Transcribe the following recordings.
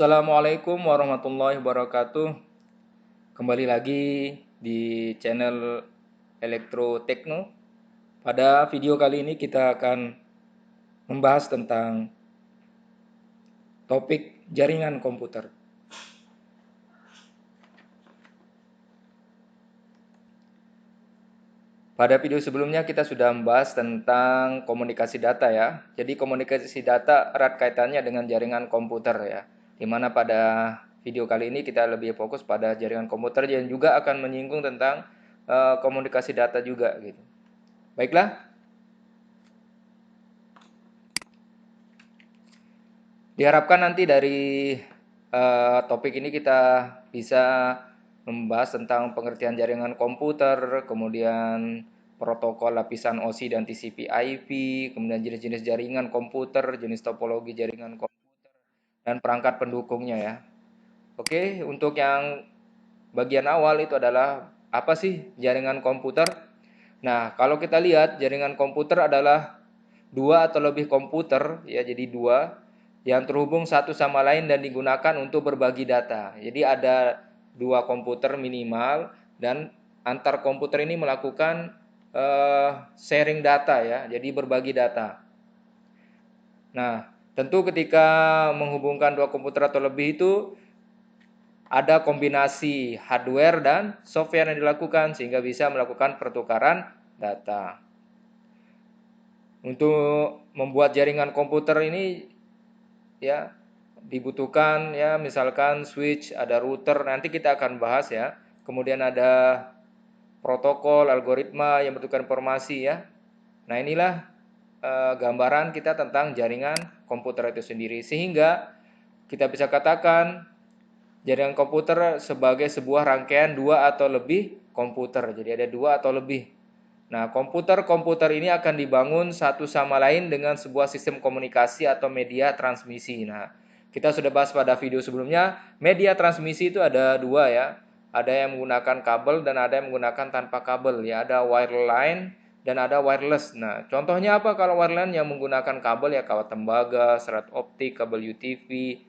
Assalamualaikum warahmatullahi wabarakatuh. Kembali lagi di channel Elektro Tekno. Pada video kali ini kita akan membahas tentang topik jaringan komputer. Pada video sebelumnya kita sudah membahas tentang komunikasi data ya. Jadi komunikasi data erat kaitannya dengan jaringan komputer ya. Dimana pada video kali ini kita lebih fokus pada jaringan komputer dan juga akan menyinggung tentang komunikasi data juga gitu. Baiklah. Diharapkan nanti dari topik ini kita bisa membahas tentang pengertian jaringan komputer, kemudian protokol lapisan OSI dan TCP/IP, kemudian jenis-jenis jaringan komputer, jenis topologi jaringan komputer, dan perangkat pendukungnya ya. Oke, untuk yang bagian awal itu adalah apa sih jaringan komputer? Nah, kalau kita lihat jaringan komputer adalah dua atau lebih komputer ya, jadi dua yang terhubung satu sama lain dan digunakan untuk berbagi data. Jadi ada dua komputer minimal dan antar komputer ini melakukan sharing data ya, jadi berbagi data. Nah, tentu ketika menghubungkan dua komputer atau lebih itu ada kombinasi hardware dan software yang dilakukan sehingga bisa melakukan pertukaran data. Untuk membuat jaringan komputer ini ya dibutuhkan ya misalkan switch, ada router, nanti kita akan bahas ya. Kemudian ada protokol, algoritma yang bertukar informasi ya. Nah, inilah gambaran kita tentang jaringan komputer itu sendiri, sehingga kita bisa katakan jaringan komputer sebagai sebuah rangkaian dua atau lebih komputer. Jadi ada dua atau lebih. Nah, komputer-komputer ini akan dibangun satu sama lain dengan sebuah sistem komunikasi atau media transmisi. Nah, kita sudah bahas pada video sebelumnya, media transmisi itu ada dua ya. Ada yang menggunakan kabel dan ada yang menggunakan tanpa kabel ya. Ada wireline dan ada wireless. Nah, contohnya apa kalau wireline yang menggunakan kabel ya, kawat tembaga, serat optik, kabel UTV.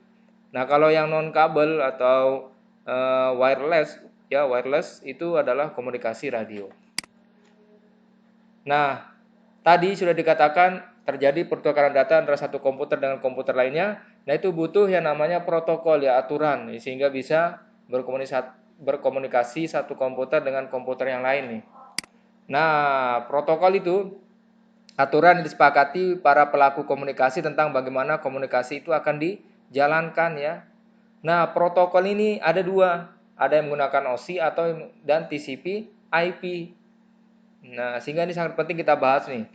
Nah, kalau yang non kabel atau wireless ya, wireless itu adalah komunikasi radio. Nah, tadi sudah dikatakan terjadi pertukaran data antara satu komputer dengan komputer lainnya. Nah, itu butuh yang namanya protokol ya, aturan sehingga bisa berkomunikasi satu komputer dengan komputer yang lain nih. Nah, protokol itu aturan yang disepakati para pelaku komunikasi tentang bagaimana komunikasi itu akan dijalankan ya. Nah, protokol ini ada dua, ada yang menggunakan OSI dan TCP/IP. Nah, sehingga ini sangat penting kita bahas nih.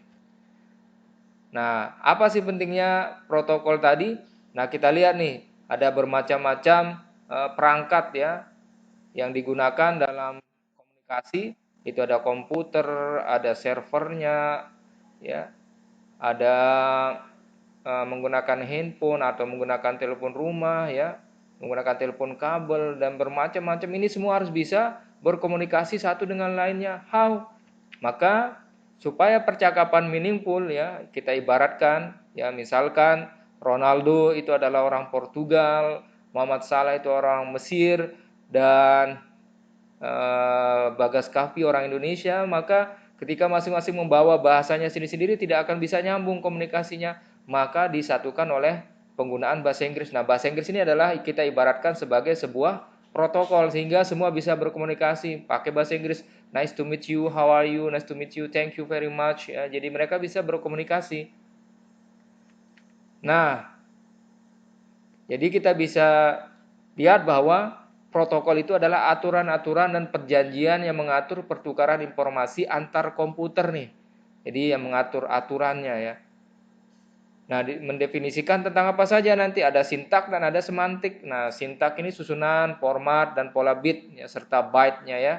Nah, apa sih pentingnya protokol tadi? Nah, kita lihat nih, ada bermacam-macam perangkat ya yang digunakan dalam komunikasi. Itu ada komputer, ada servernya, ya, ada menggunakan handphone atau menggunakan telepon rumah, ya, menggunakan telepon kabel dan bermacam-macam. Ini semua harus bisa berkomunikasi satu dengan lainnya. How? Maka supaya percakapan meaningful ya, kita ibaratkan ya, misalkan Ronaldo itu adalah orang Portugal, Muhammad Salah itu orang Mesir, dan Bagas Kavi orang Indonesia, maka ketika masing-masing membawa bahasanya sendiri-sendiri tidak akan bisa nyambung komunikasinya, maka disatukan oleh penggunaan bahasa Inggris. Nah, bahasa Inggris ini adalah kita ibaratkan sebagai sebuah protokol sehingga semua bisa berkomunikasi pakai bahasa Inggris. Nice to meet you, how are you, nice to meet you, thank you very much ya. Jadi mereka bisa berkomunikasi. Nah, jadi kita bisa lihat bahwa protokol itu adalah aturan-aturan dan perjanjian yang mengatur pertukaran informasi antar komputer nih. Jadi yang mengatur aturannya ya. Nah, mendefinisikan tentang apa saja nanti ada sintak dan ada semantik. Nah, sintak ini susunan, format, dan pola bit ya, serta byte-nya ya.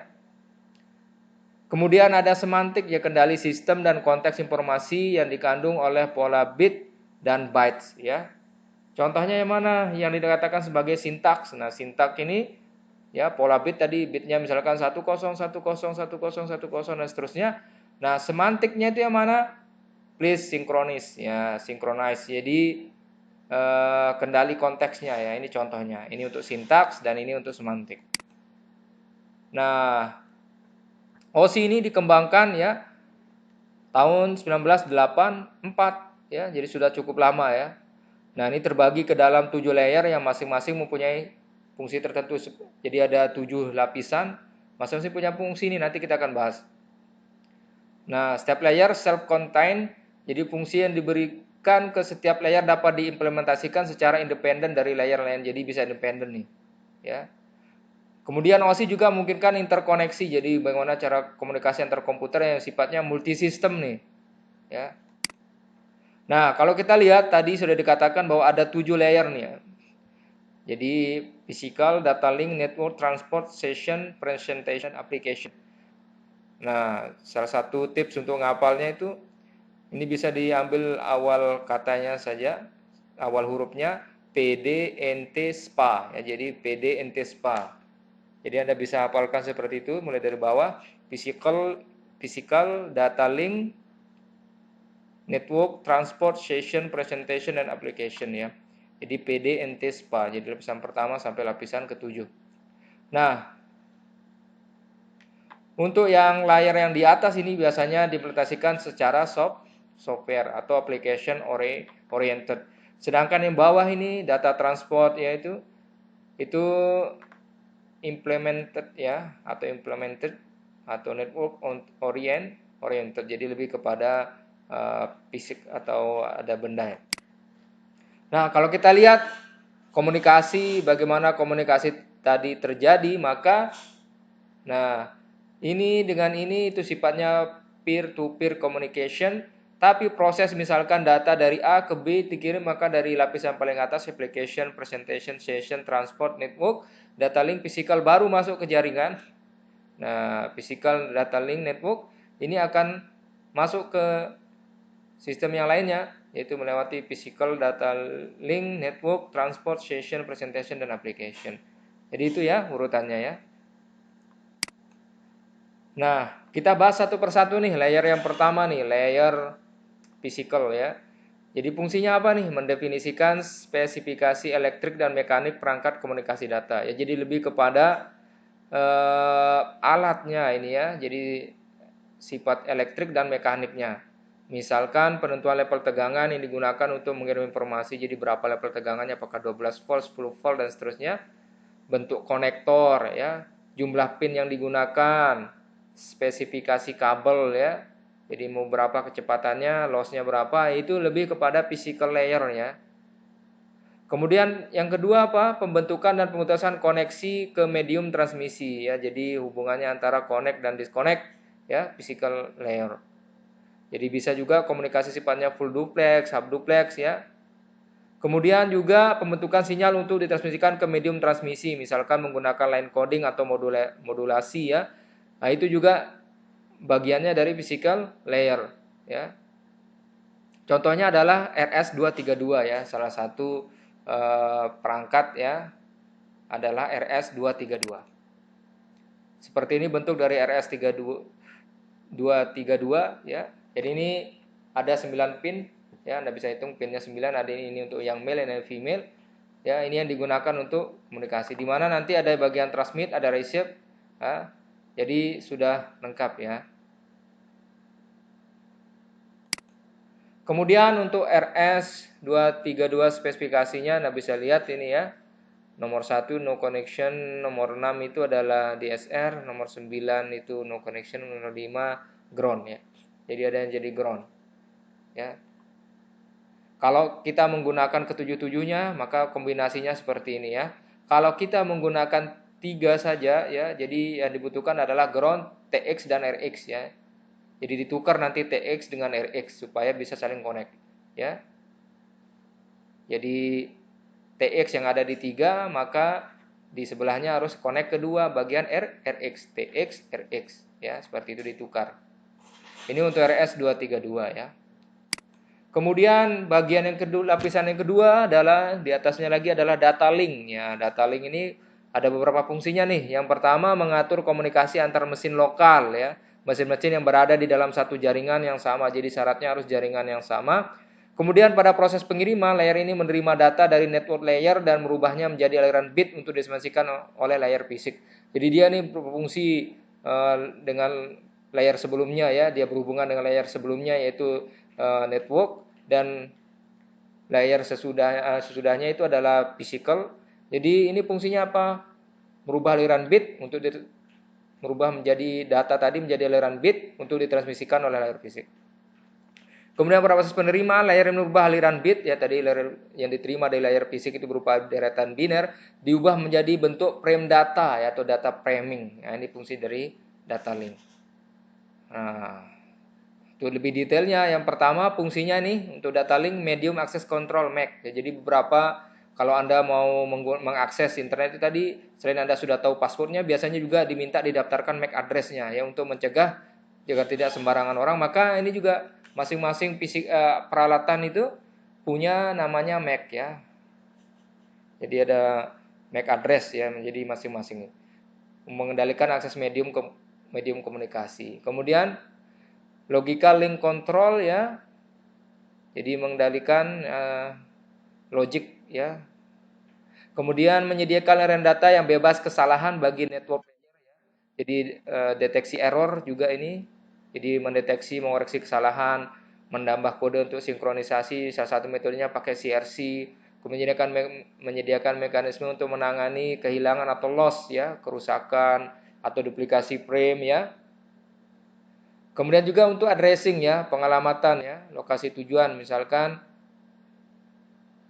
Kemudian ada semantik ya, kendali sistem dan konteks informasi yang dikandung oleh pola bit dan bytes ya. Contohnya yang mana? Yang dikatakan sebagai sintaks. Nah, sintak ini ya, pola bit tadi bitnya misalkan 10 10 10 10 10 dan seterusnya. Nah, semantiknya itu yang mana? Please synchronize ya, synchronize. Jadi kendali konteksnya ya. Ini contohnya. Ini untuk sintaks dan ini untuk semantik. Nah, OSI ini dikembangkan ya tahun 1984 ya. Jadi sudah cukup lama ya. Nah, ini terbagi ke dalam 7 layer yang masing-masing mempunyai fungsi tertentu. Jadi ada 7 lapisan, masing-masing punya fungsi ini, nanti kita akan bahas. Nah, setiap layer self-contained, jadi fungsi yang diberikan ke setiap layer dapat diimplementasikan secara independen dari layer lain, jadi bisa independen nih. Ya. Kemudian OSI juga memungkinkan interkoneksi, jadi bagaimana cara komunikasi antar komputer yang sifatnya multisistem nih. Ya. Nah, kalau kita lihat tadi sudah dikatakan bahwa ada 7 layer nih ya. Jadi physical, data link, network, transport, session, presentation, application. Nah, salah satu tips untuk ngapalnya itu ini bisa diambil awal katanya saja, awal hurufnya PDNT SPA ya. Jadi PDNT SPA. Jadi Anda bisa hafalkan seperti itu mulai dari bawah, physical, data link, network, transport, session, presentation, dan application ya. Jadi PDNT SPA. Jadi lapisan pertama sampai lapisan ke-7. Nah, untuk yang layar yang di atas ini biasanya diimplementasikan secara software atau application oriented. Sedangkan yang bawah ini data transport yaitu itu implemented ya atau network oriented. Jadi lebih kepada fisik atau ada benda ya. Nah, kalau kita lihat bagaimana komunikasi tadi terjadi, maka ini dengan ini itu sifatnya peer-to-peer communication, tapi proses misalkan data dari A ke B dikirim, maka dari lapisan paling atas application, presentation, session, transport, network, data link, physical baru masuk ke jaringan. Nah, physical, data link, network ini akan masuk ke sistem yang lainnya, yaitu melewati physical, data link, network, transport, session, presentation, dan application. Jadi itu ya urutannya ya. Nah, kita bahas satu persatu nih. Layer yang pertama nih, layer physical ya. Jadi fungsinya apa nih? Mendefinisikan spesifikasi elektrik dan mekanik perangkat komunikasi data. Ya, jadi lebih kepada alatnya ini ya. Jadi sifat elektrik dan mekaniknya. Misalkan penentuan level tegangan yang digunakan untuk mengirim informasi, jadi berapa level tegangannya, apakah 12 volt, 10 volt dan seterusnya. Bentuk konektor ya, jumlah pin yang digunakan, spesifikasi kabel ya. Jadi mau berapa kecepatannya, lossnya berapa, itu lebih kepada physical layer ya. Kemudian yang kedua apa? Pembentukan dan pemutusan koneksi ke medium transmisi ya. Jadi hubungannya antara connect dan disconnect ya, physical layer. Jadi bisa juga komunikasi sifatnya full duplex, sub duplex ya. Kemudian juga pembentukan sinyal untuk ditransmisikan ke medium transmisi, misalkan menggunakan line coding atau modulasi ya. Nah, itu juga bagiannya dari physical layer ya. Contohnya adalah RS232 ya, salah satu perangkat ya adalah RS232. Seperti ini bentuk dari RS232 ya. Jadi ini ada 9 pin ya, Anda bisa hitung pinnya 9, ada ini untuk yang male dan yang female. Ya, ini yang digunakan untuk komunikasi. Di mana nanti ada bagian transmit, ada receive. Ya. Jadi sudah lengkap ya. Kemudian untuk RS232 spesifikasinya Anda bisa lihat ini ya. Nomor 1 no connection, nomor 6 itu adalah DSR, nomor 9 itu no connection, nomor 5 ground ya. Jadi ada yang jadi ground. Ya. Kalau kita menggunakan ketujuh-tujuhnya, maka kombinasinya seperti ini ya. Kalau kita menggunakan 3 saja ya, jadi yang dibutuhkan adalah ground, TX dan RX ya. Jadi ditukar nanti TX dengan RX supaya bisa saling connect ya. Jadi TX yang ada di 3, maka di sebelahnya harus connect kedua bagian RX, TX, RX ya, seperti itu ditukar. Ini untuk RS232 ya. Kemudian bagian yang kedua, lapisan yang kedua adalah di atasnya lagi adalah data link ya. Data link ini ada beberapa fungsinya nih. Yang pertama mengatur komunikasi antar mesin lokal ya. Mesin-mesin yang berada di dalam satu jaringan yang sama. Jadi syaratnya harus jaringan yang sama. Kemudian pada proses pengiriman, layer ini menerima data dari network layer dan merubahnya menjadi aliran bit untuk ditransmisikan oleh layer fisik. Jadi dia ini berfungsi dengan layer sebelumnya ya, dia berhubungan dengan layer sebelumnya yaitu network, dan layer sesudahnya itu adalah physical. Jadi ini fungsinya apa? Merubah aliran bit untuk merubah menjadi data tadi menjadi aliran bit untuk ditransmisikan oleh layer fisik. Kemudian pada proses penerimaan, layer yang merubah aliran bit, ya tadi layer yang diterima dari layer fisik itu berupa deretan biner, diubah menjadi bentuk frame data ya, atau data framing. Nah, ini fungsi dari data link. Nah, itu lebih detailnya. Yang pertama fungsinya nih untuk data link medium access control MAC. Ya, jadi beberapa kalau Anda mau mengakses internet itu tadi, selain Anda sudah tahu passwordnya, biasanya juga diminta didaftarkan MAC address-nya ya, untuk mencegah jika tidak sembarangan orang. Maka ini juga masing-masing peralatan itu punya namanya MAC ya. Jadi ada MAC address ya, menjadi masing-masing mengendalikan akses medium komunikasi. Kemudian logical link control ya, jadi mengendalikan logic ya. Kemudian menyediakan aliran data yang bebas kesalahan bagi network layer ya. Jadi deteksi error juga ini. Jadi mendeteksi, mengoreksi kesalahan, menambah kode untuk sinkronisasi. Salah satu metodenya pakai CRC. Kemudian menyediakan mekanisme untuk menangani kehilangan atau loss ya, kerusakan atau duplikasi frame ya. Kemudian juga untuk addressing ya, pengalamatan ya, lokasi tujuan misalkan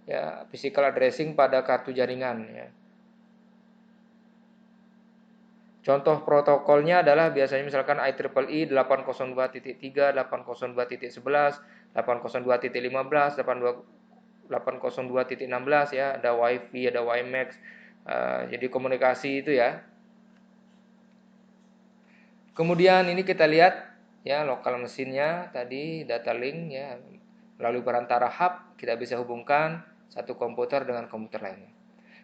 ya, physical addressing pada kartu jaringan ya. Contoh protokolnya adalah biasanya misalkan IEEE 802.3, 802.11, 802.15, 802.16 ya, ada WiFi, ada WiMAX. Jadi komunikasi itu ya. Kemudian ini kita lihat ya, lokal mesinnya tadi data link ya, melalui perantara hub kita bisa hubungkan satu komputer dengan komputer lainnya.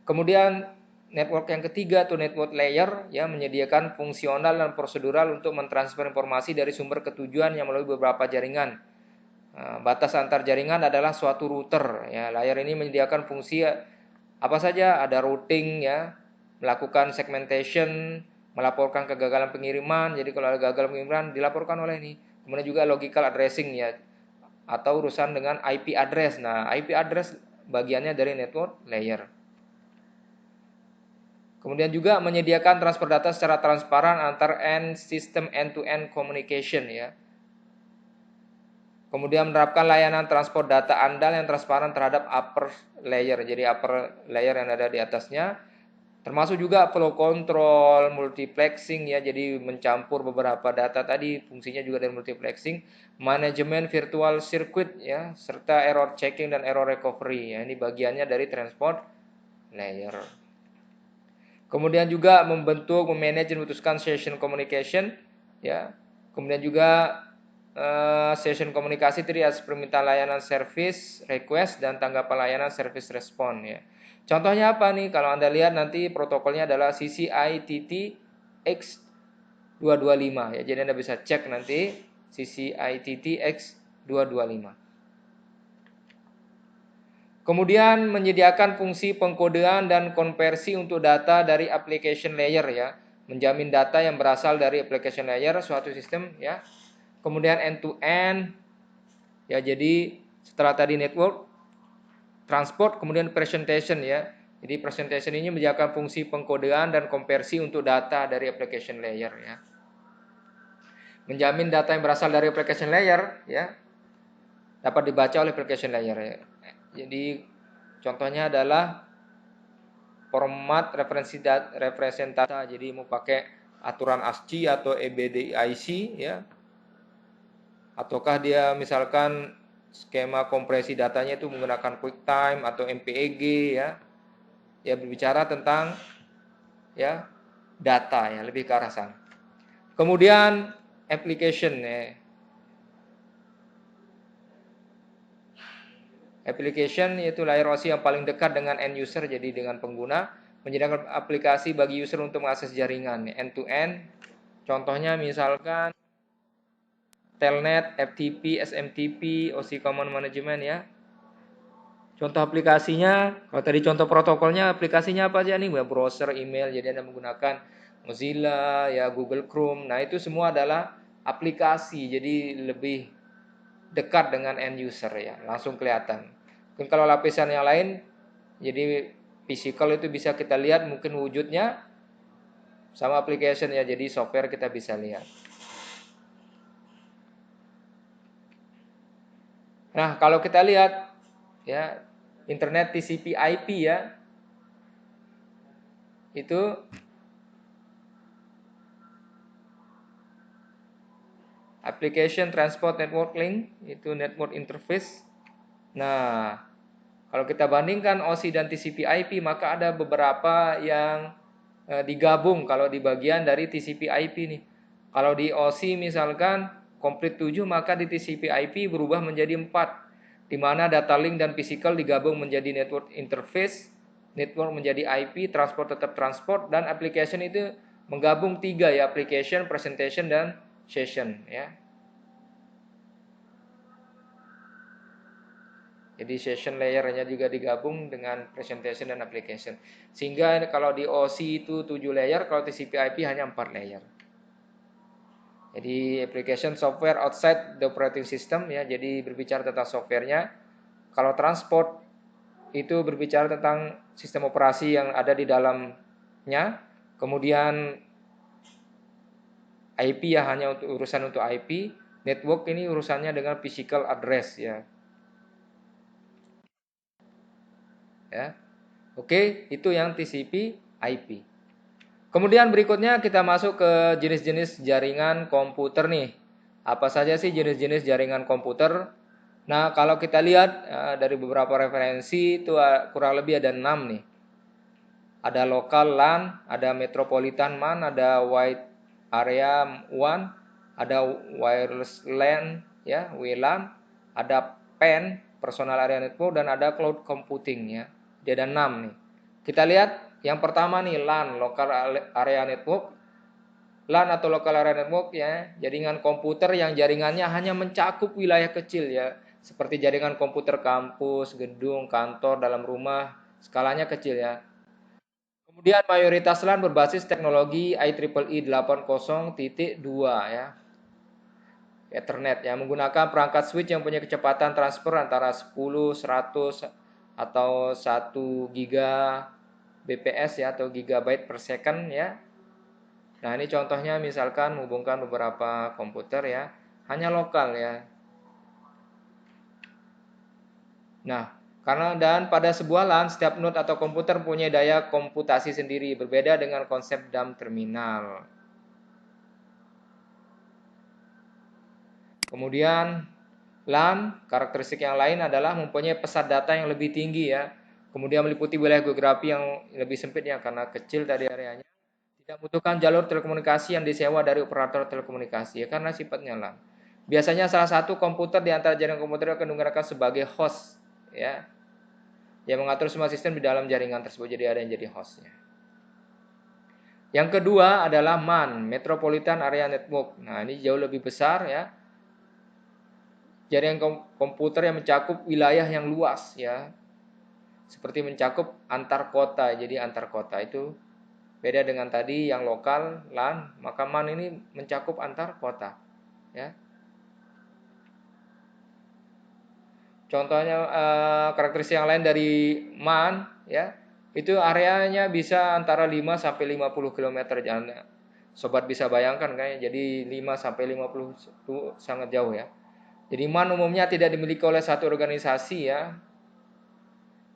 Kemudian network yang ketiga tuh network layer ya, menyediakan fungsional dan prosedural untuk mentransfer informasi dari sumber ke tujuan yang melalui beberapa jaringan. Batas antar jaringan adalah suatu router ya. Layer ini menyediakan fungsi apa saja, ada routing ya, melakukan segmentation, melaporkan kegagalan pengiriman. Jadi kalau ada gagal pengiriman dilaporkan oleh ini. Kemudian juga logical addressing ya, atau urusan dengan IP address. Nah, IP address bagiannya dari network layer. Kemudian juga menyediakan transfer data secara transparan antar end system end-to-end communication ya. Kemudian menerapkan layanan transport data andal yang transparan terhadap upper layer. Jadi upper layer yang ada di atasnya. Termasuk juga flow control, multiplexing ya, jadi mencampur beberapa data tadi, fungsinya juga dari multiplexing, manajemen virtual circuit ya, serta error checking dan error recovery ya. Ini bagiannya dari transport layer. Kemudian juga membentuk, memanage dan memutuskan session communication ya. Kemudian juga session komunikasi tadi atas permintaan layanan service request dan tanggapan layanan service respond ya. Contohnya apa nih? Kalau Anda lihat nanti protokolnya adalah CCITT X225 ya. Jadi Anda bisa cek nanti CCITT X225. Kemudian menyediakan fungsi pengkodean dan konversi untuk data dari application layer ya. Menjamin data yang berasal dari application layer suatu sistem ya. Kemudian end to end ya, jadi setelah tadi network, transport, kemudian presentation ya. Jadi presentation ini menjaga fungsi pengkodean dan konversi untuk data dari application layer ya. Menjamin data yang berasal dari application layer ya dapat dibaca oleh application layer ya. Jadi contohnya adalah format representasi. Jadi mau pakai aturan ASCII atau EBDIC ya. Ataukah dia misalkan skema kompresi datanya itu menggunakan QuickTime atau MPEG ya. Ya berbicara tentang ya data ya, lebih ke arah sana. Kemudian application ya. Application yaitu layer OSI yang paling dekat dengan end user, jadi dengan pengguna, menyediakan aplikasi bagi user untuk mengakses jaringan end to end. Contohnya misalkan Telnet, FTP, SMTP, OSI Command Management ya. Contoh aplikasinya, kalau tadi contoh protokolnya, aplikasinya apa aja nih? Web browser, email, jadi Anda menggunakan Mozilla, ya Google Chrome. Nah, itu semua adalah aplikasi, jadi lebih dekat dengan end user ya, langsung kelihatan. Mungkin kalau lapisan yang lain, jadi physical itu bisa kita lihat mungkin wujudnya, sama application ya, jadi software kita bisa lihat. Nah, kalau kita lihat ya, internet TCP/IP ya, itu application transport network link, itu network interface. Nah, kalau kita bandingkan OSI dan TCP/IP, maka ada beberapa yang digabung kalau di bagian dari TCP/IP nih. Kalau di OSI misalkan komplit 7, maka di TCP/IP berubah menjadi 4, di mana data link dan physical digabung menjadi network interface, network menjadi IP, transport tetap transport, dan application itu menggabung 3 ya, application, presentation, dan session ya. Jadi session layernya juga digabung dengan presentation dan application. Sehingga kalau di OSI itu 7 layer, kalau TCP/IP hanya 4 layer. Jadi application software outside the operating system ya, jadi berbicara tentang softwarenya. Kalau transport itu berbicara tentang sistem operasi yang ada di dalamnya. Kemudian IP ya hanya untuk urusan untuk IP. Network ini urusannya dengan physical address ya. Ya. Oke, itu yang TCP/IP. Kemudian berikutnya kita masuk ke jenis-jenis jaringan komputer nih. Apa saja sih jenis-jenis jaringan komputer? Nah, kalau kita lihat dari beberapa referensi itu kurang lebih ada 6 nih. Ada lokal LAN, ada metropolitan MAN, ada wide area WAN, ada wireless LAN ya, WLAN, ada PAN, personal area network, dan ada cloud computing ya. Dia ada 6 nih. Kita lihat yang pertama nih LAN, local area network. LAN atau local area network ya, jaringan komputer yang jaringannya hanya mencakup wilayah kecil ya, seperti jaringan komputer kampus, gedung, kantor, dalam rumah, skalanya kecil ya. Kemudian mayoritas LAN berbasis teknologi IEEE 80.2 ya, Ethernet ya, menggunakan perangkat switch yang punya kecepatan transfer antara 10, 100 atau 1 giga bps ya, atau gigabyte per second ya. Nah, ini contohnya misalkan menghubungkan beberapa komputer ya, hanya lokal ya. Nah, karena dan pada sebuah LAN, setiap node atau komputer punya daya komputasi sendiri, berbeda dengan konsep DAM terminal. Kemudian LAN, karakteristik yang lain adalah mempunyai pesat data yang lebih tinggi ya. Kemudian meliputi wilayah geografi yang lebih sempit ya, karena kecil tadi areanya. Tidak membutuhkan jalur telekomunikasi yang disewa dari operator telekomunikasi ya, karena sifatnya LAN. Biasanya salah satu komputer di antara jaringan komputer akan digunakan sebagai host ya, yang mengatur semua sistem di dalam jaringan tersebut, jadi ada yang jadi hostnya. Yang kedua adalah MAN, Metropolitan Area Network. Nah, ini jauh lebih besar ya. Jaringan komputer yang mencakup wilayah yang luas ya. Seperti mencakup antar kota. Jadi antar kota itu beda dengan tadi yang lokal LAN, maka MAN ini mencakup antar kota ya. Contohnya karakteristik yang lain dari MAN ya, itu areanya bisa antara 5 sampai 50 km jalannya. Sobat bisa bayangkan kan ya, jadi 5 sampai 50 itu sangat jauh ya. Jadi MAN umumnya tidak dimiliki oleh satu organisasi ya,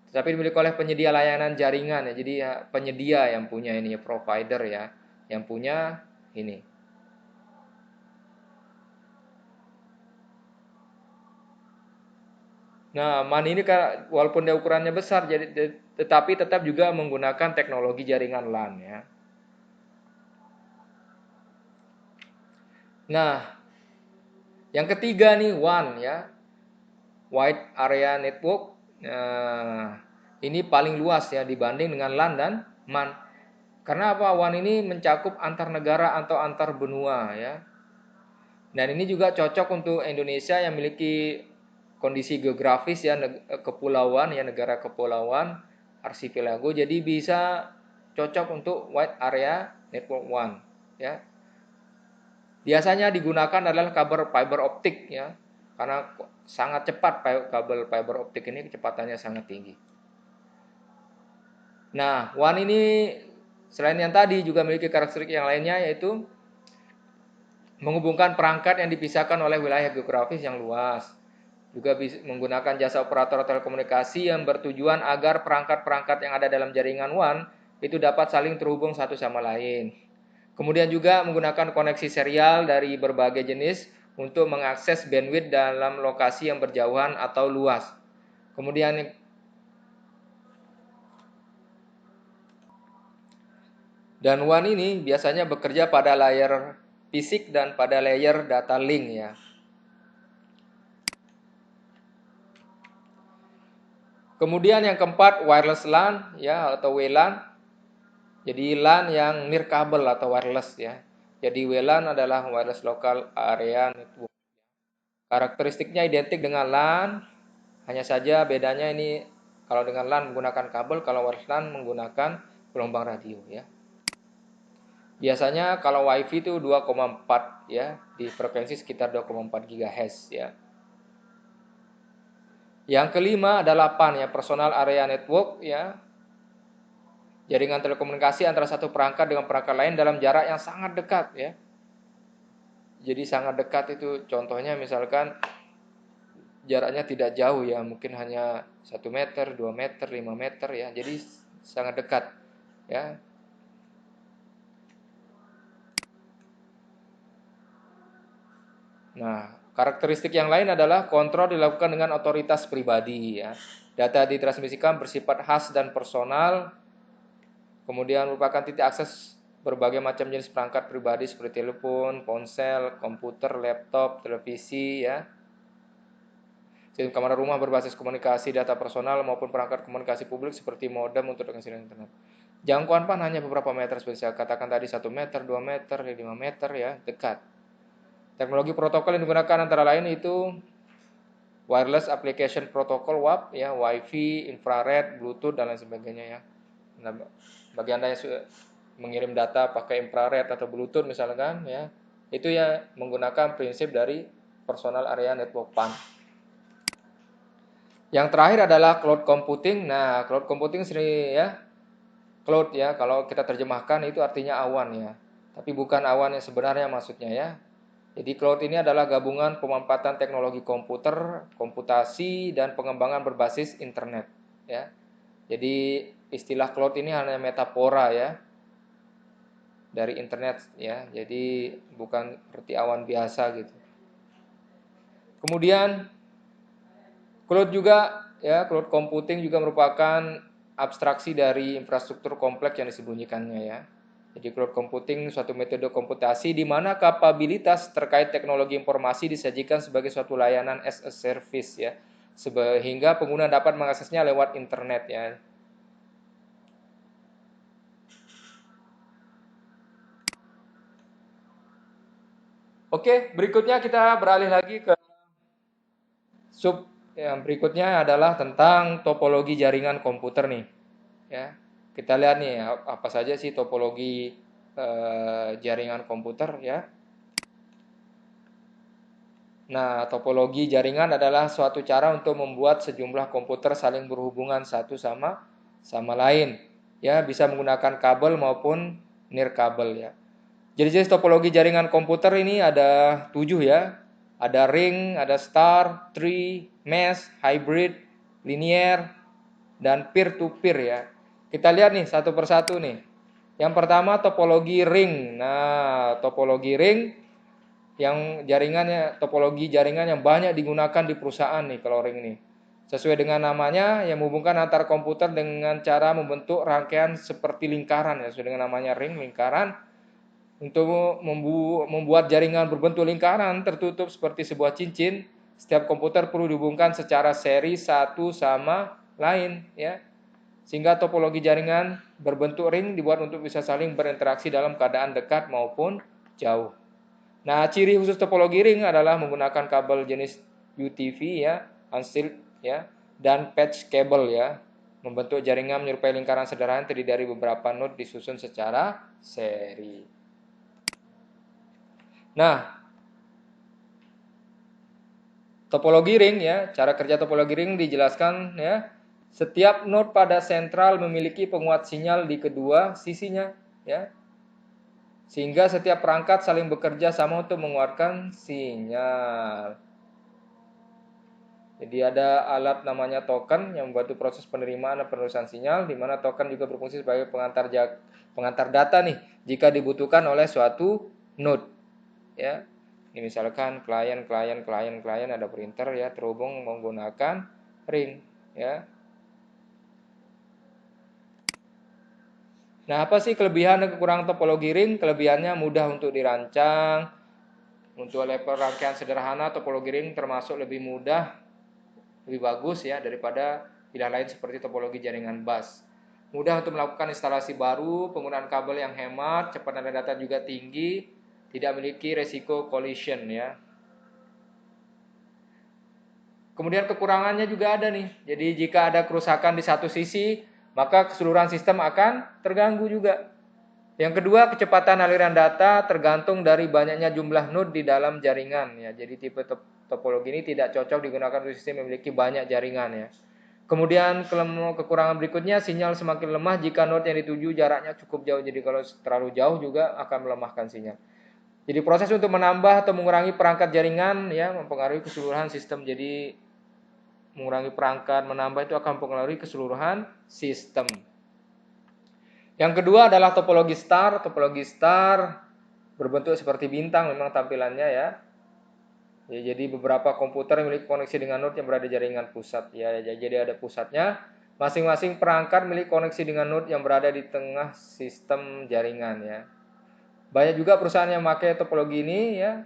tetapi dimiliki oleh penyedia layanan jaringan ya. Jadi ya, penyedia yang punya ini ya, provider ya, yang punya ini. Nah, MAN ini kan walaupun dia ukurannya besar, jadi tetapi tetap juga menggunakan teknologi jaringan LAN ya. Nah, yang ketiga nih WAN ya, Wide Area Network. Nah, ini paling luas ya dibanding dengan LAN dan MAN. Karena apa? WAN ini mencakup antar negara atau antar benua ya. Dan ini juga cocok untuk Indonesia yang memiliki kondisi geografis ya, kepulauan ya, negara kepulauan, archipelago, jadi bisa cocok untuk wide area network WAN ya. Biasanya digunakan adalah kabel fiber optik ya, karena sangat cepat kabel fiber optik ini, kecepatannya sangat tinggi. Nah, WAN ini selain yang tadi juga memiliki karakteristik yang lainnya, yaitu menghubungkan perangkat yang dipisahkan oleh wilayah geografis yang luas. Juga bisa menggunakan jasa operator telekomunikasi yang bertujuan agar perangkat-perangkat yang ada dalam jaringan WAN itu dapat saling terhubung satu sama lain. Kemudian juga menggunakan koneksi serial dari berbagai jenis untuk mengakses bandwidth dalam lokasi yang berjauhan atau luas. Kemudian dan WAN ini biasanya bekerja pada layer fisik dan pada layer data link ya. Kemudian yang keempat, wireless LAN ya, atau WLAN. Jadi LAN yang nirkabel atau wireless ya. Jadi WLAN adalah wireless local area network. Karakteristiknya identik dengan LAN, hanya saja bedanya ini kalau dengan LAN menggunakan kabel, kalau wireless LAN menggunakan gelombang radio ya. Biasanya kalau WiFi itu 2,4 ya, di frekuensi sekitar 2,4 GHz ya. Yang kelima adalah PAN ya, personal area network ya. Jaringan telekomunikasi antara satu perangkat dengan perangkat lain dalam jarak yang sangat dekat ya. Jadi sangat dekat itu contohnya misalkan jaraknya tidak jauh ya, mungkin hanya 1 meter, 2 meter, 5 meter ya. Jadi sangat dekat ya. Nah, karakteristik yang lain adalah kontrol dilakukan dengan otoritas pribadi ya. Data ditransmisikan bersifat khas dan personal. Kemudian merupakan titik akses berbagai macam jenis perangkat pribadi seperti telepon, ponsel, komputer, laptop, televisi ya. Sistem kamar rumah berbasis komunikasi data personal maupun perangkat komunikasi publik seperti modem untuk koneksi internet. Jangkauan PAN hanya beberapa meter seperti saya katakan tadi, 1 meter, 2 meter, 5 meter ya, dekat. Teknologi protokol yang digunakan antara lain itu Wireless Application Protocol WAP ya, Wi-Fi, infrared, Bluetooth dan lain sebagainya ya. Nah, bagi Anda yang mengirim data pakai infrared atau Bluetooth misalkan ya, itu ya menggunakan prinsip dari personal area network PAN. Yang terakhir adalah cloud computing. Nah, cloud computing sering ya, cloud ya, kalau kita terjemahkan itu artinya awan ya. Tapi bukan awan yang sebenarnya maksudnya ya. Jadi cloud ini adalah gabungan pemanfaatan teknologi komputer, komputasi, dan pengembangan berbasis internet ya. Jadi istilah cloud ini hanya metafora ya, dari internet ya. Jadi bukan seperti awan biasa gitu. Kemudian cloud juga ya, cloud computing juga merupakan abstraksi dari infrastruktur kompleks yang disembunyikannya ya. Jadi cloud computing suatu metode komputasi di mana kapabilitas terkait teknologi informasi disajikan sebagai suatu layanan as a service ya, sehingga pengguna dapat mengaksesnya lewat internet ya. Oke, berikutnya kita beralih lagi ke yang berikutnya adalah tentang topologi jaringan komputer nih. Ya, kita lihat nih apa saja sih topologi jaringan komputer ya. Nah, topologi jaringan adalah suatu cara untuk membuat sejumlah komputer saling berhubungan satu sama lain. Ya, bisa menggunakan kabel maupun nirkabel ya. Jadi jenis topologi jaringan komputer ini ada 7 ya. Ada ring, ada star, tree, mesh, hybrid, linear, dan peer-to-peer ya. Kita lihat nih satu persatu nih. Yang pertama topologi ring. Nah, topologi ring yang jaringannya, topologi jaringan yang banyak digunakan di perusahaan nih kalau ring ini. Sesuai dengan namanya, yang menghubungkan antar komputer dengan cara membentuk rangkaian seperti lingkaran ya. Sesuai dengan namanya ring, lingkaran. Untuk membuat jaringan berbentuk lingkaran tertutup seperti sebuah cincin, setiap komputer perlu dihubungkan secara seri satu sama lain ya. Sehingga topologi jaringan berbentuk ring dibuat untuk bisa saling berinteraksi dalam keadaan dekat maupun jauh. Nah, ciri khusus topologi ring adalah menggunakan kabel jenis UTV ya, unsealed ya, dan patch cable ya. Membentuk jaringan menyerupai lingkaran sederhana terdiri dari beberapa node disusun secara seri. Nah, topologi ring ya, cara kerja topologi ring dijelaskan ya. Setiap node pada sentral memiliki penguat sinyal di kedua sisinya ya. Sehingga setiap perangkat saling bekerja sama untuk mengeluarkan sinyal. Jadi ada alat namanya token yang membantu proses penerimaan dan penerusan sinyal, di mana token juga berfungsi sebagai pengantar data nih jika dibutuhkan oleh suatu node. Ya, ini misalkan klien ada printer ya terhubung menggunakan ring. Ya. Nah, apa sih kelebihan dan kekurangan topologi ring? Kelebihannya mudah untuk dirancang. Untuk level rangkaian sederhana, topologi ring termasuk lebih mudah, lebih bagus ya daripada pilihan lain seperti topologi jaringan bus. Mudah untuk melakukan instalasi baru, penggunaan kabel yang hemat, cepat data juga tinggi, tidak memiliki resiko collision ya. Kemudian kekurangannya juga ada nih. Jadi jika ada kerusakan di satu sisi, maka keseluruhan sistem akan terganggu juga. Yang kedua, kecepatan aliran data tergantung dari banyaknya jumlah node di dalam jaringan ya. Jadi tipe topologi ini tidak cocok digunakan untuk sistem yang memiliki banyak jaringan ya. Kemudian kekurangan berikutnya, sinyal semakin lemah jika node yang dituju jaraknya cukup jauh. Jadi kalau terlalu jauh juga akan melemahkan sinyal. Jadi proses untuk menambah atau mengurangi perangkat jaringan ya mempengaruhi keseluruhan sistem. Jadi mengurangi perangkat, menambah itu akan mempengaruhi keseluruhan sistem. Yang kedua adalah topologi star. Topologi star berbentuk seperti bintang memang tampilannya ya. Jadi beberapa komputer memiliki koneksi dengan node yang berada di jaringan pusat ya. Jadi ada pusatnya. Masing-masing perangkat memiliki koneksi dengan node yang berada di tengah sistem jaringan ya. Banyak juga perusahaan yang memakai topologi ini ya.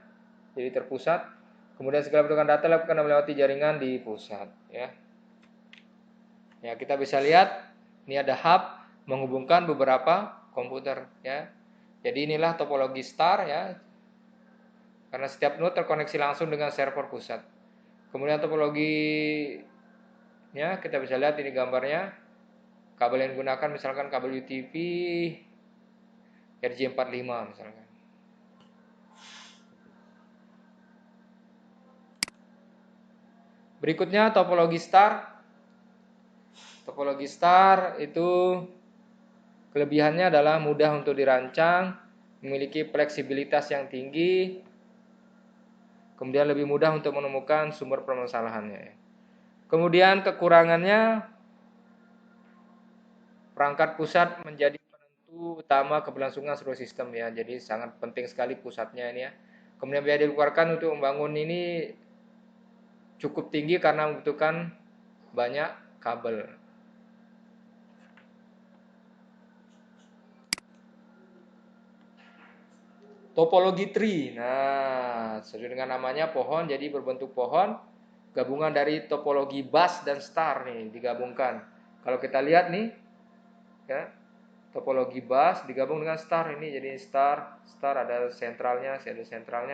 Jadi terpusat. Kemudian segala bentukan data dilakukan melewati jaringan di pusat ya. Ya, kita bisa lihat ini ada hub menghubungkan beberapa komputer ya. Jadi inilah topologi star ya. Karena setiap node terkoneksi langsung dengan server pusat. Kemudian topologi ya, kita bisa lihat ini gambarnya. Kabel yang digunakan misalkan kabel UTP RJ45 misalkan. Berikutnya topologi star. Topologi star itu kelebihannya adalah mudah untuk dirancang, memiliki fleksibilitas yang tinggi, kemudian lebih mudah untuk menemukan sumber permasalahannya. Kemudian kekurangannya, perangkat pusat menjadi penentu utama keberlangsungan seluruh sistem ya. Jadi sangat penting sekali pusatnya ini ya. Kemudian biaya dikeluarkan untuk membangun ini cukup tinggi karena membutuhkan banyak kabel. Topologi tree. Nah, sesuai dengan namanya pohon, jadi berbentuk pohon. Gabungan dari topologi bus dan star nih digabungkan. Kalau kita lihat nih, ya, topologi bus digabung dengan star ini, jadi star ada sentralnya,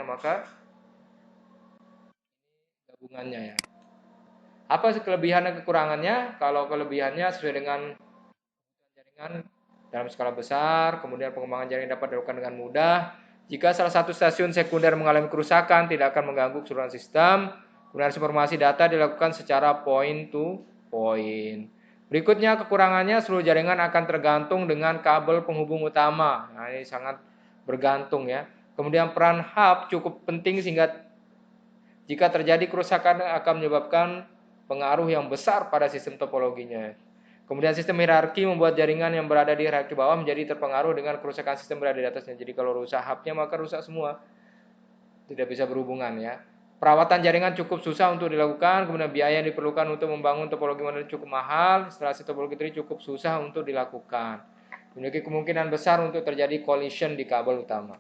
maka gabungannya ya. Apa kelebihan dan kekurangannya? Kalau kelebihannya sesuai dengan jaringan dalam skala besar, kemudian pengembangan jaringan dapat dilakukan dengan mudah. Jika salah satu stasiun sekunder mengalami kerusakan, tidak akan mengganggu keseluruhan sistem. Kemudian informasi data dilakukan secara point to point. Berikutnya kekurangannya, seluruh jaringan akan tergantung dengan kabel penghubung utama. Nah, ini sangat bergantung ya. Kemudian peran hub cukup penting sehingga jika terjadi kerusakan akan menyebabkan pengaruh yang besar pada sistem topologinya. Kemudian sistem hierarki membuat jaringan yang berada di hierarki bawah menjadi terpengaruh dengan kerusakan sistem berada di atasnya. Jadi kalau rusak hubnya maka rusak semua. Tidak bisa berhubungan ya. Perawatan jaringan cukup susah untuk dilakukan, kemudian biaya yang diperlukan untuk membangun topologi modern cukup mahal, instalasi topologi tree cukup susah untuk dilakukan. Memiliki kemungkinan besar untuk terjadi collision di kabel utama.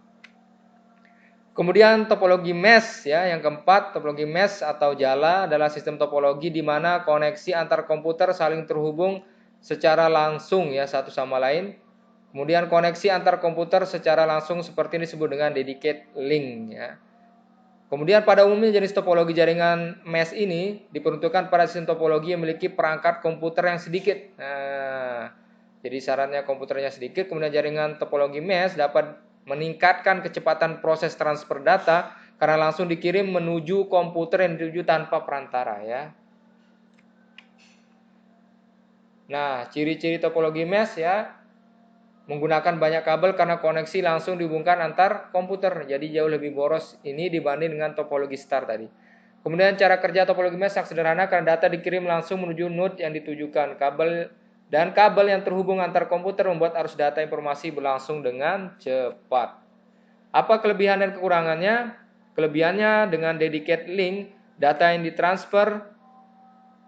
Kemudian topologi mesh ya, yang keempat, topologi mesh atau jala adalah sistem topologi di mana koneksi antar komputer saling terhubung secara langsung ya satu sama lain. Kemudian koneksi antar komputer secara langsung seperti ini disebut dengan dedicated link ya. Kemudian pada umumnya jenis topologi jaringan mesh ini diperuntukkan pada sistem topologi yang memiliki perangkat komputer yang sedikit. Nah, jadi syaratnya komputernya sedikit, kemudian jaringan topologi mesh dapat meningkatkan kecepatan proses transfer data karena langsung dikirim menuju komputer yang dituju tanpa perantara ya. Nah, ciri-ciri topologi mesh ya, menggunakan banyak kabel karena koneksi langsung dihubungkan antar komputer. Jadi jauh lebih boros ini dibanding dengan topologi star tadi. Kemudian cara kerja topologi mesh sangat sederhana karena data dikirim langsung menuju node yang ditujukan. Kabel yang terhubung antar komputer membuat arus data informasi berlangsung dengan cepat. Apa kelebihan dan kekurangannya? Kelebihannya dengan dedicated link, data yang ditransfer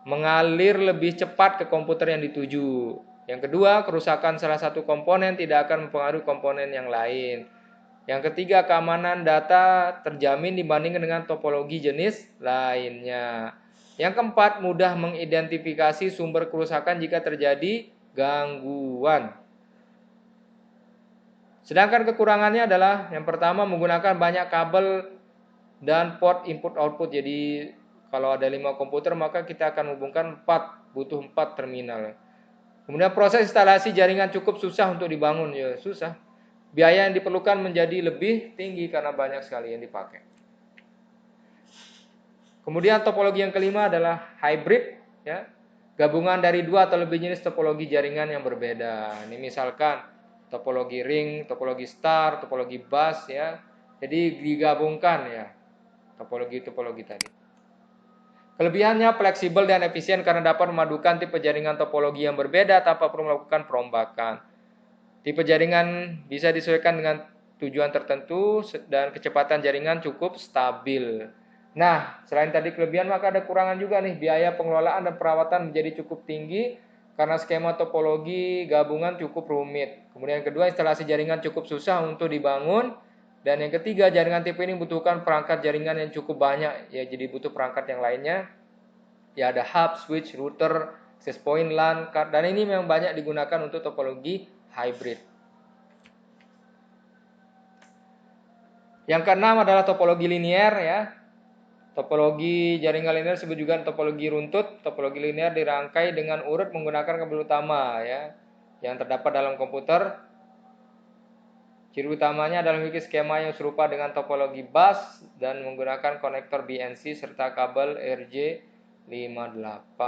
mengalir lebih cepat ke komputer yang dituju. Yang kedua, kerusakan salah satu komponen tidak akan mempengaruhi komponen yang lain. Yang ketiga, keamanan data terjamin dibandingkan dengan topologi jenis lainnya. Yang keempat, mudah mengidentifikasi sumber kerusakan jika terjadi gangguan. Sedangkan kekurangannya adalah yang pertama menggunakan banyak kabel dan port input output. Jadi kalau ada 5 komputer maka kita akan hubungkan 4, butuh 4 terminal. Kemudian proses instalasi jaringan cukup susah untuk dibangun, ya susah. Biaya yang diperlukan menjadi lebih tinggi karena banyak sekali yang dipakai. Kemudian topologi yang kelima adalah hybrid, ya. Gabungan dari 2 atau lebih jenis topologi jaringan yang berbeda. Ini misalkan topologi ring, topologi star, topologi bus ya. Jadi digabungkan ya topologi tadi. Kelebihannya fleksibel dan efisien karena dapat memadukan tipe jaringan topologi yang berbeda tanpa perlu melakukan perombakan. Tipe jaringan bisa disesuaikan dengan tujuan tertentu dan kecepatan jaringan cukup stabil. Nah, selain tadi kelebihan maka ada kekurangan juga nih. Biaya pengelolaan dan perawatan menjadi cukup tinggi karena skema topologi gabungan cukup rumit. Kemudian yang kedua, instalasi jaringan cukup susah untuk dibangun. Dan yang ketiga, jaringan tipe ini membutuhkan perangkat jaringan yang cukup banyak. Ya, jadi butuh perangkat yang lainnya. Ya, ada hub, switch, router, access point, LAN, dan ini memang banyak digunakan untuk topologi hybrid. Yang keenam adalah topologi linear ya. Topologi jaringan linear disebut juga topologi runtut. Topologi linear dirangkai dengan urut menggunakan kabel utama ya yang terdapat dalam komputer. Ciri utamanya adalah memiliki skema yang serupa dengan topologi bus dan menggunakan konektor BNC serta kabel RJ58.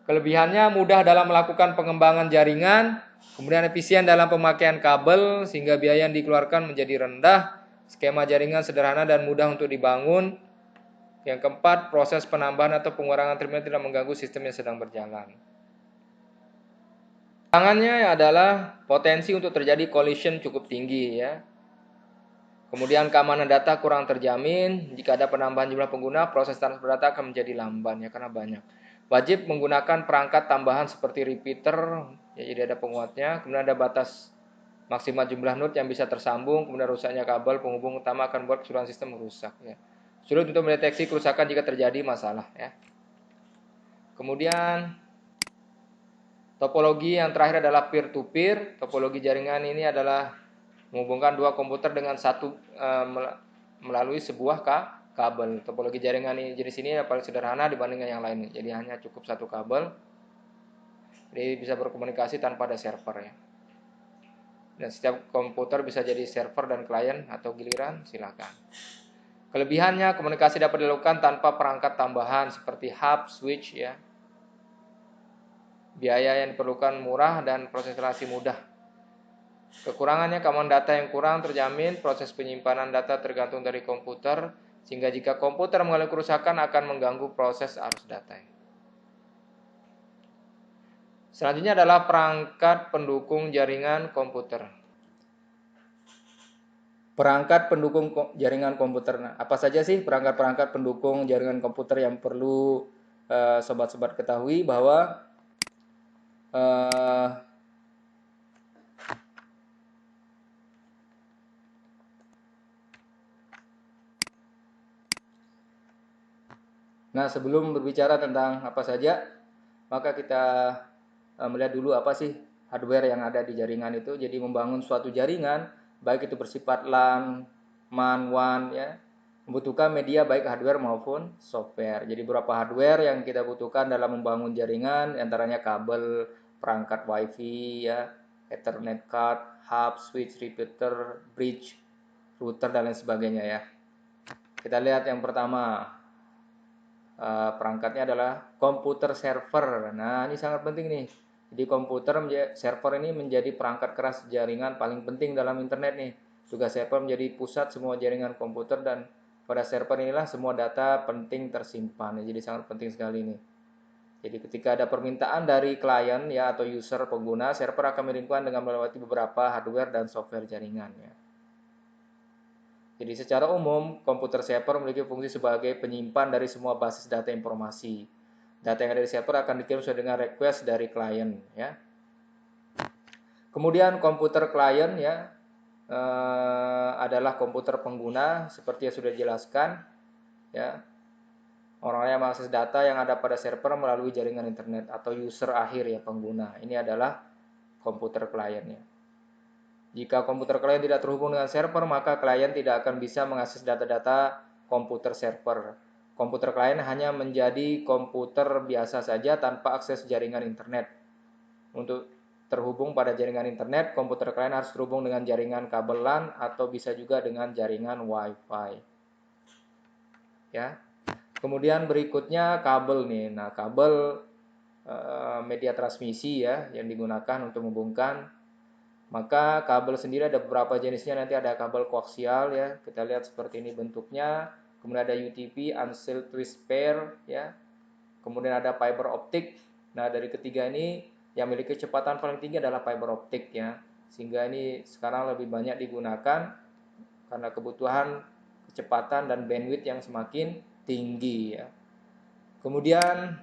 Kelebihannya mudah dalam melakukan pengembangan jaringan, kemudian efisien dalam pemakaian kabel sehingga biaya yang dikeluarkan menjadi rendah, skema jaringan sederhana dan mudah untuk dibangun. Yang keempat, proses penambahan atau pengurangan terminal tidak mengganggu sistem yang sedang berjalan. Tangannya adalah potensi untuk terjadi collision cukup tinggi ya. Kemudian keamanan data kurang terjamin. Jika ada penambahan jumlah pengguna, proses transfer data akan menjadi lamban ya karena banyak. Wajib menggunakan perangkat tambahan seperti repeater, ya, jadi ada penguatnya. Kemudian ada batas maksimal jumlah node yang bisa tersambung. Kemudian rusaknya kabel penghubung utama akan membuat keseluruhan sistem rusak. Ya. Sulit untuk mendeteksi kerusakan jika terjadi masalah. Ya. Kemudian topologi yang terakhir adalah peer-to-peer. Topologi jaringan ini adalah menghubungkan 2 komputer dengan satu melalui sebuah kabel. Topologi jaringan ini jenis ini yang paling sederhana dibandingkan yang lain. Jadi hanya cukup satu kabel. Jadi bisa berkomunikasi tanpa ada server ya. Dan setiap komputer bisa jadi server dan klien atau giliran, silakan. Kelebihannya komunikasi dapat dilakukan tanpa perangkat tambahan seperti hub, switch ya. Biaya yang diperlukan murah dan proses instalasi mudah. Kekurangannya keamanan data yang kurang terjamin, proses penyimpanan data tergantung dari komputer, sehingga jika komputer mengalami kerusakan akan mengganggu proses arus data. Selanjutnya adalah perangkat pendukung jaringan komputer. Perangkat pendukung jaringan komputer. Nah, apa saja sih perangkat-perangkat pendukung jaringan komputer yang perlu sobat-sobat ketahui bahwa nah, sebelum berbicara tentang apa saja, maka kita melihat dulu apa sih hardware yang ada di jaringan itu. Jadi membangun suatu jaringan, baik itu bersifat LAN, MAN, WAN ya. Membutuhkan media baik hardware maupun software. Jadi beberapa hardware yang kita butuhkan dalam membangun jaringan, antaranya kabel, perangkat WiFi ya, Ethernet card, hub, switch, repeater, bridge, router dan lain sebagainya ya. Kita lihat yang pertama, perangkatnya adalah komputer server. Nah, ini sangat penting nih. Jadi komputer server ini menjadi perangkat keras jaringan paling penting dalam internet nih. Tugas server menjadi pusat semua jaringan komputer dan pada server inilah semua data penting tersimpan. Jadi sangat penting sekali nih. Jadi ketika ada permintaan dari klien ya atau user pengguna, server akan mengirimkan dengan melewati beberapa hardware dan software jaringan ya. Jadi secara umum, komputer server memiliki fungsi sebagai penyimpan dari semua basis data informasi. Data yang ada di server akan dikirim sesuai dengan request dari klien ya. Kemudian komputer klien ya adalah komputer pengguna seperti yang sudah dijelaskan ya. Orang yang mengakses data yang ada pada server melalui jaringan internet atau user akhir ya pengguna. Ini adalah komputer kliennya. Jika komputer klien tidak terhubung dengan server, maka klien tidak akan bisa mengakses data-data komputer server. Komputer klien hanya menjadi komputer biasa saja tanpa akses jaringan internet. Untuk terhubung pada jaringan internet, komputer klien harus terhubung dengan jaringan kabel LAN atau bisa juga dengan jaringan WiFi. Ya. Kemudian berikutnya kabel nih. Nah, kabel media transmisi ya yang digunakan untuk menghubungkan. Maka kabel sendiri ada beberapa jenisnya, nanti ada kabel koaksial ya, kita lihat seperti ini bentuknya. Kemudian ada UTP, unsealed twist pair ya. Kemudian ada fiber optik. Nah, dari ketiga ini yang memiliki kecepatan paling tinggi adalah fiber optik ya. Sehingga ini sekarang lebih banyak digunakan karena kebutuhan kecepatan dan bandwidth yang semakin tinggi ya. Kemudian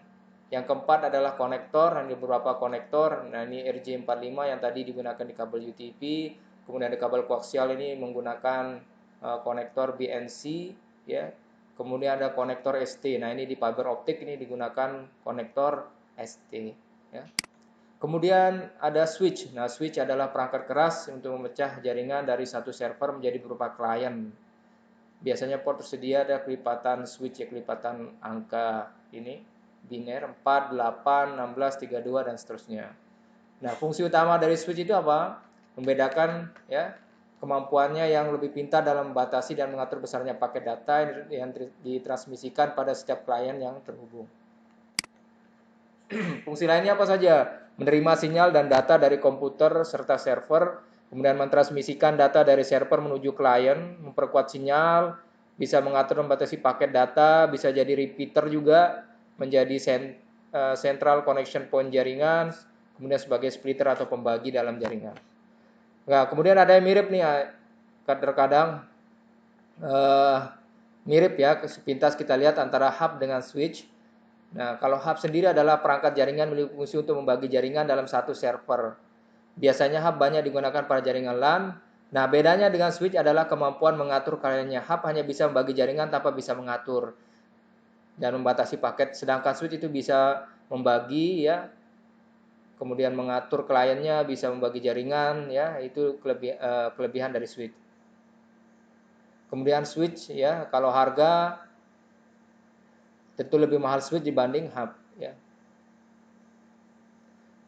yang keempat adalah konektor, ada beberapa konektor. Nah, ini RJ45 yang tadi digunakan di kabel UTP. Kemudian di kabel koaksial ini menggunakan konektor BNC ya. Kemudian ada konektor ST. Nah, ini di fiber optik ini digunakan konektor ST ya. Kemudian ada switch. Nah, switch adalah perangkat keras untuk memecah jaringan dari satu server menjadi berupa klien. Biasanya port tersedia ada kelipatan switch ya, kelipatan angka ini biner 4, 8, 16, 32 dan seterusnya. Nah, fungsi utama dari switch itu apa? Membedakan ya kemampuannya yang lebih pintar dalam membatasi dan mengatur besarnya paket data yang ditransmisikan pada setiap klien yang terhubung. Fungsi lainnya apa saja? Menerima sinyal dan data dari komputer serta server, kemudian mentransmisikan data dari server menuju klien, memperkuat sinyal, bisa mengatur dan membatasi paket data, bisa jadi repeater juga, menjadi central connection point jaringan, kemudian sebagai splitter atau pembagi dalam jaringan. Nah, kemudian ada yang mirip nih, kadang-kadang mirip ya, sepintas kita lihat antara hub dengan switch. Nah, kalau hub sendiri adalah perangkat jaringan memiliki fungsi untuk membagi jaringan dalam satu server. Biasanya hub banyak digunakan pada jaringan LAN. Nah, bedanya dengan switch adalah kemampuan mengatur kliennya. Hub hanya bisa membagi jaringan tanpa bisa mengatur dan membatasi paket, sedangkan switch itu bisa membagi ya, kemudian mengatur kliennya, bisa membagi jaringan ya, itu kelebihan dari switch. Kemudian switch ya, kalau harga tentu lebih mahal switch dibanding hub ya.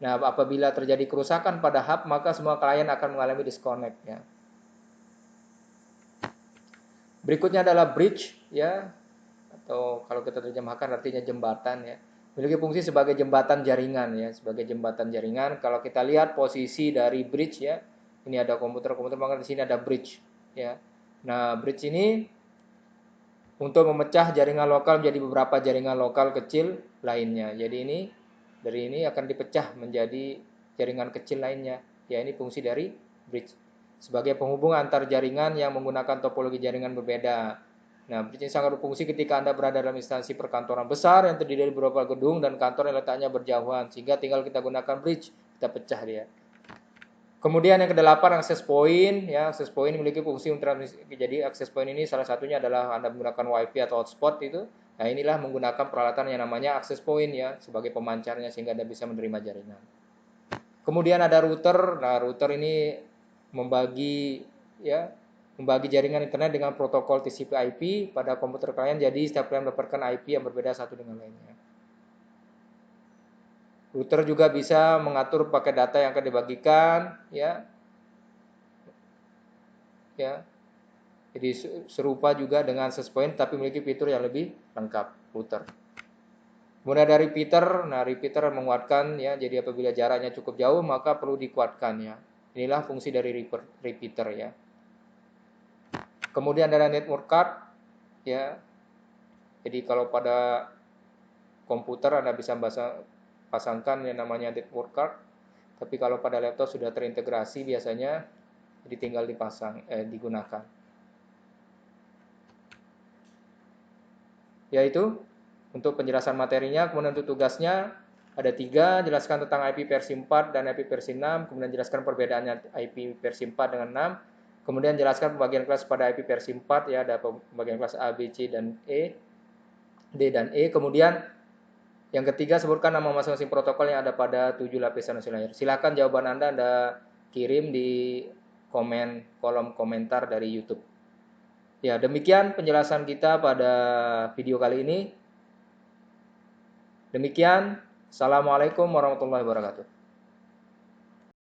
Nah, apabila terjadi kerusakan pada hub, maka semua klien akan mengalami disconnect ya. Berikutnya adalah bridge ya, atau kalau kita terjemahkan artinya jembatan ya. Memiliki fungsi sebagai jembatan jaringan ya, sebagai jembatan jaringan. Kalau kita lihat posisi dari bridge ya, ini ada komputer, maka di sini ada bridge ya. Nah, bridge ini untuk memecah jaringan lokal menjadi beberapa jaringan lokal kecil lainnya. Jadi ini dari ini akan dipecah menjadi jaringan kecil lainnya. Ya, ini fungsi dari bridge sebagai penghubung antar jaringan yang menggunakan topologi jaringan berbeda. Nah, bridge ini sangat berfungsi ketika Anda berada dalam instansi perkantoran besar yang terdiri dari beberapa gedung dan kantor yang letaknya berjauhan, sehingga tinggal kita gunakan bridge, kita pecah dia. Kemudian yang kedelapan, akses point ya. Akses point memiliki fungsi untuk transmisi. Jadi akses point ini salah satunya adalah Anda menggunakan WiFi atau hotspot itu. Nah, inilah menggunakan peralatan yang namanya akses point ya sebagai pemancarnya sehingga Anda bisa menerima jaringan. Kemudian ada router. Nah, router ini membagi ya membagi jaringan internet dengan protokol TCP/IP pada komputer kalian, jadi setiap kalian mendapatkan IP yang berbeda satu dengan lainnya. Router juga bisa mengatur paket data yang akan dibagikan, ya. Ya. Jadi serupa juga dengan access point tapi memiliki fitur yang lebih lengkap, router. Kemudian ada repeater. Nah, repeater menguatkan ya. Jadi apabila jaraknya cukup jauh maka perlu dikuatkan ya. Inilah fungsi dari repeater ya. Kemudian ada network card ya. Jadi kalau pada komputer Anda bisa pasangkan yang namanya network card. Tapi kalau pada laptop sudah terintegrasi biasanya, jadi tinggal digunakan. Yaitu untuk penjelasan materinya. Kemudian untuk tugasnya ada 3, jelaskan tentang IP versi 4 dan IP versi 6, kemudian jelaskan perbedaannya IP versi 4 dengan 6, kemudian jelaskan pembagian kelas pada IP versi 4 ya, ada pembagian kelas A, B, C dan E, D dan E. Kemudian yang ketiga, sebutkan nama masing-masing protokol yang ada pada 7 lapisan hasil layar. Silakan jawaban Anda kirim di kolom komentar dari YouTube. Ya, demikian penjelasan kita pada video kali ini. Demikian, Assalamualaikum warahmatullahi wabarakatuh.